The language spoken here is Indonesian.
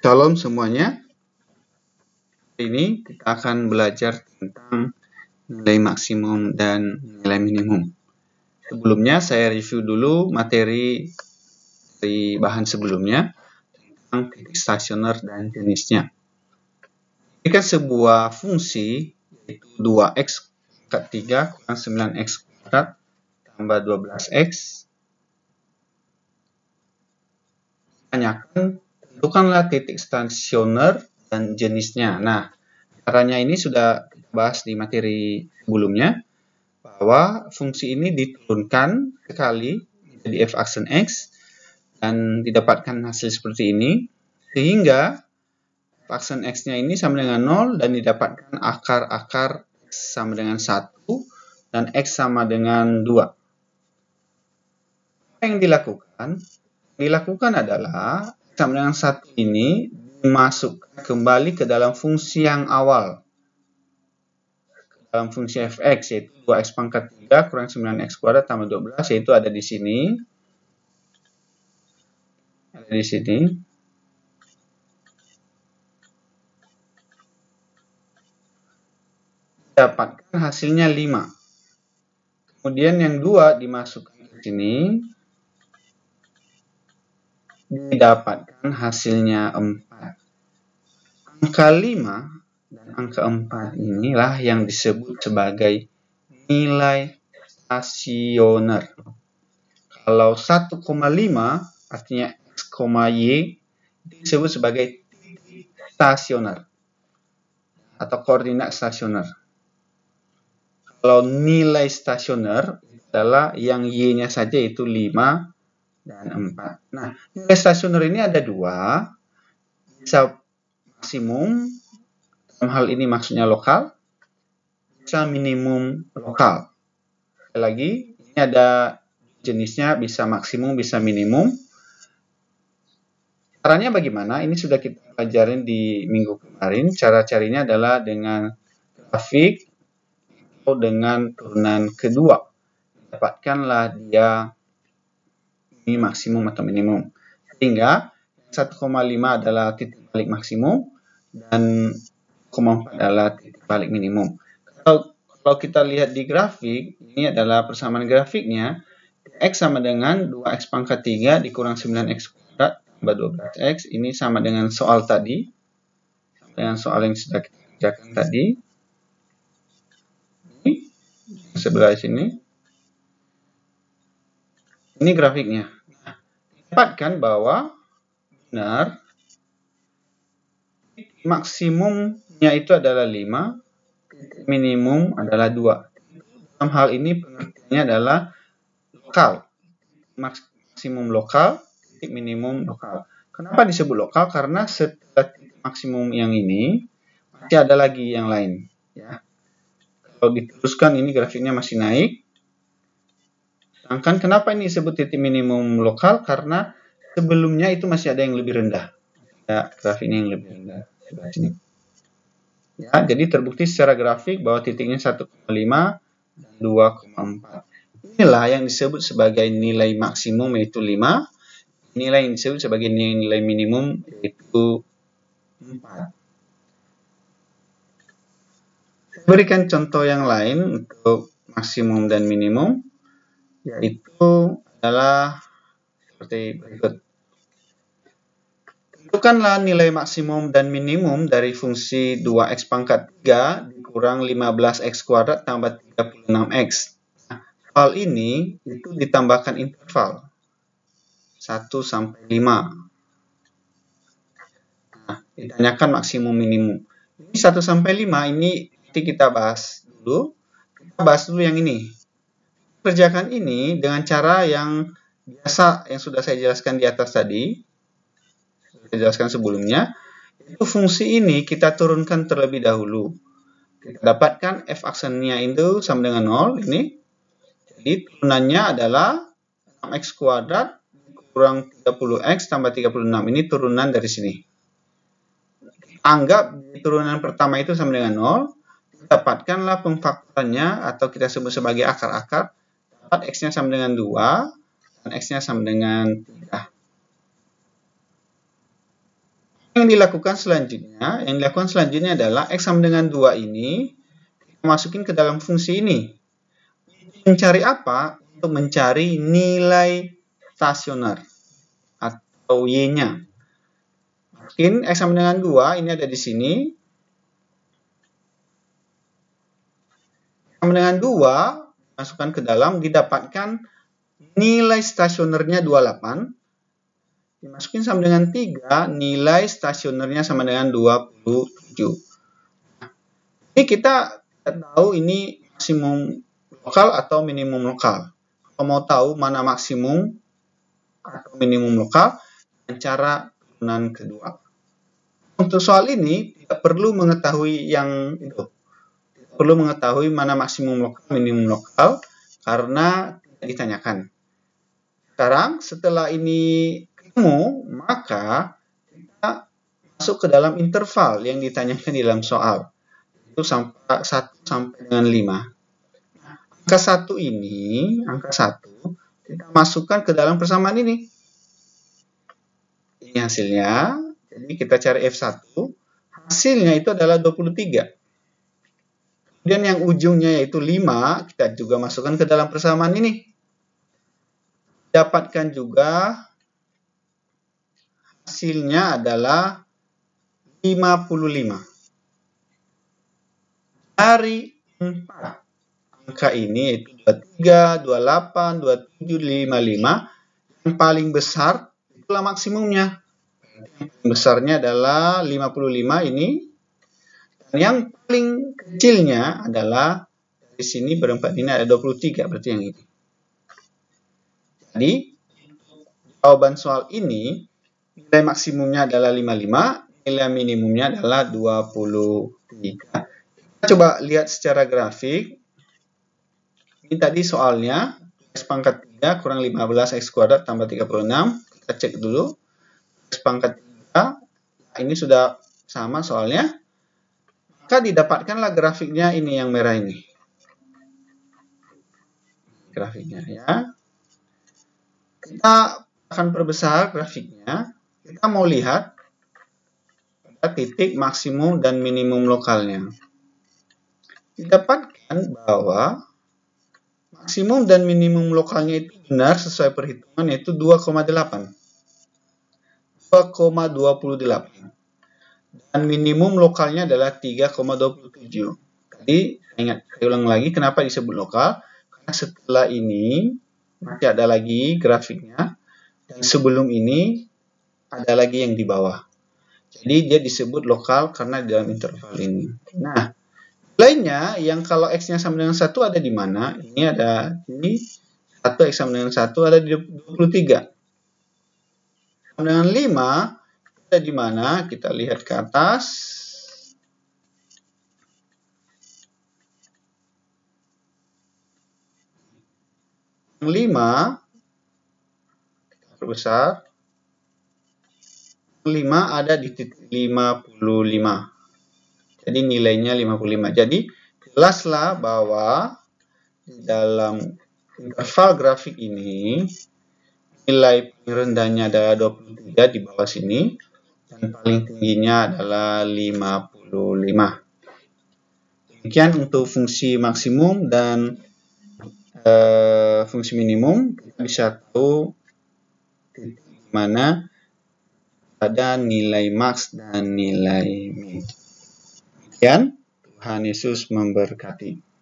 Shalom semuanya. Hari ini kita akan belajar tentang nilai maksimum dan nilai minimum. Sebelumnya saya review dulu materi dari bahan sebelumnya tentang titik stasioner dan jenisnya. Jika sebuah fungsi yaitu 2x pangkat 3 kurang 9x kuadrat tambah 12x, tanyakan tentukanlah titik stasioner dan jenisnya. Nah, caranya ini sudah kita bahas di materi sebelumnya, bahwa fungsi ini diturunkan sekali menjadi f aksen x dan didapatkan hasil seperti ini, sehingga f aksen x-nya ini sama dengan 0 dan didapatkan akar-akar x sama dengan 1 dan x sama dengan 2. Apa yang dilakukan? Dilakukan adalah sama dengan 1 ini dimasukkan kembali ke dalam fungsi yang awal. Dalam fungsi fx yaitu 2x pangkat 3 kurang 9x kuadrat tambah 12, yaitu ada di sini. Ada di sini. Dapatkan hasilnya 5. Kemudian yang 2 dimasukkan ke sini. Didapatkan hasilnya 4. Angka 5 dan angka 4 inilah yang disebut sebagai nilai stasioner. Kalau 1,5 artinya x, y disebut sebagai titik stasioner atau koordinat stasioner. Kalau nilai stasioner adalah yang y-nya saja yaitu 5 dan 4. Nah, nilai stasioner ini ada dua, bisa maksimum, dalam hal ini maksudnya lokal, bisa minimum lokal. Sekali lagi, ini ada jenisnya, bisa maksimum, bisa minimum. Caranya bagaimana? Ini sudah kita pelajarin di minggu kemarin. Cara carinya adalah dengan grafik atau dengan turunan kedua. Dapatkanlah dia ini maksimum atau minimum. Sehingga 1,5 adalah titik balik maksimum dan 0,4 adalah titik balik minimum. Kalau kita lihat di grafik, ini adalah persamaan grafiknya. X sama dengan 2x pangkat 3 dikurang 9x kuadrat tambah 12x. Ini sama dengan soal tadi. Dengan soal yang sudah kita kerjakan tadi. Ini sebelah sini. Ini grafiknya. Nah, dapatkan bahwa benar maksimumnya itu adalah 5, minimum adalah 2. Dalam hal ini pengertiannya adalah lokal. Maksimum lokal, titik minimum lokal. Kenapa disebut lokal? Karena setelah titik maksimum yang ini masih ada lagi yang lain. Ya. Kalau diteruskan ini grafiknya masih naik. Sedangkan kenapa ini disebut titik minimum lokal? Karena sebelumnya itu masih ada yang lebih rendah. Ya, grafiknya yang lebih rendah. Sebelah sini. Ya, jadi terbukti secara grafik bahwa titiknya 1,5 dan 2,4. Inilah yang disebut sebagai nilai maksimum yaitu 5. Nilai yang disebut sebagai nilai minimum yaitu 4. Saya berikan contoh yang lain untuk maksimum dan minimum, yaitu adalah seperti berikut. Tentukanlah nilai maksimum dan minimum dari fungsi 2x pangkat 3 dikurang 15x kuadrat tambah 36x. Nah, hal ini itu ditambahkan interval 1 sampai 5. Nah, ditanyakan maksimum minimum. Ini 1 sampai 5 ini nanti kita bahas dulu. Kita bahas dulu yang ini. Kerjakan ini dengan cara yang biasa yang sudah saya jelaskan di atas tadi. Saya jelaskan sebelumnya. Itu fungsi ini kita turunkan terlebih dahulu. Kita dapatkan f aksennya itu sama dengan 0 ini. Jadi turunannya adalah 6x kuadrat kurang 30x tambah 36. Ini turunan dari sini. Anggap turunan pertama itu sama dengan 0. Dapatkanlah pemfaktorannya atau kita sebut sebagai akar-akar. Dapat x-nya sama dengan 2 dan x-nya sama dengan 3. Yang yang dilakukan selanjutnya adalah X sama dengan 2 ini kita masukin ke dalam fungsi ini. Mencari apa? Untuk mencari nilai stasioner atau Y-nya. Masukin X sama dengan 2, ini ada di sini. X sama dengan 2, masukkan ke dalam, didapatkan nilai stasionernya 28. Dimasukin sama dengan 3, nilai stasionernya sama dengan 27. Nah, ini kita tahu ini maksimum lokal atau minimum lokal. Kalau mau tahu mana maksimum atau minimum lokal, dengan cara turunan kedua. Untuk soal ini, tidak perlu mengetahui yang itu. Tidak perlu mengetahui mana maksimum lokal, minimum lokal, karena tidak ditanyakan. Sekarang, setelah ini maka kita masuk ke dalam interval yang ditanyakan di dalam soal. Itu 1 sampai dengan 5. Angka 1 ini, kita masukkan ke dalam persamaan ini. Ini hasilnya. Jadi kita cari F1. Hasilnya itu adalah 23. Kemudian yang ujungnya yaitu 5, kita juga masukkan ke dalam persamaan ini. Dapatkan juga hasilnya adalah 55. Dari 4 angka ini yaitu 23, 28, 27, 55. Yang paling besar itulah maksimumnya. Yang paling besarnya adalah 55 ini. Dan yang paling kecilnya adalah di sini berempat ini ada 23, berarti yang ini. Jadi jawaban soal ini nilai maksimumnya adalah 55, nilai minimumnya adalah 23. Kita coba lihat secara grafik. Ini tadi soalnya, X pangkat 3 kurang 15 X kuadrat tambah 36. Kita cek dulu. X pangkat 3, ini sudah sama soalnya. Maka didapatkanlah grafiknya ini yang merah ini. Grafiknya ya. Kita akan perbesar grafiknya. Kita mau lihat pada titik maksimum dan minimum lokalnya. Didapatkan bahwa maksimum dan minimum lokalnya itu benar sesuai perhitungan yaitu 2,8. 2,28. Dan minimum lokalnya adalah 3,27. Tadi ingat, saya ulang lagi kenapa disebut lokal. Karena setelah ini masih ada lagi grafiknya. Dan sebelum ini ada lagi yang di bawah. Jadi dia disebut lokal karena dalam interval ini. Nah, nilainya yang kalau X-nya sama dengan 1 ada di mana? Ini ada ini 1 X sama dengan 1 ada di 23. Sama dengan 5 ada di mana? Kita lihat ke atas. Yang 5 kita perbesar. 5 ada di titik 55. Jadi nilainya 55. Jadi jelaslah bahwa di dalam interval grafik ini nilai paling rendahnya adalah 23 di bawah sini dan paling tingginya adalah 55. Demikian untuk fungsi maksimum dan fungsi minimum. Kita bisa tahu titik di mana ada nilai max dan nilai min. Demikian, Tuhan Yesus memberkati.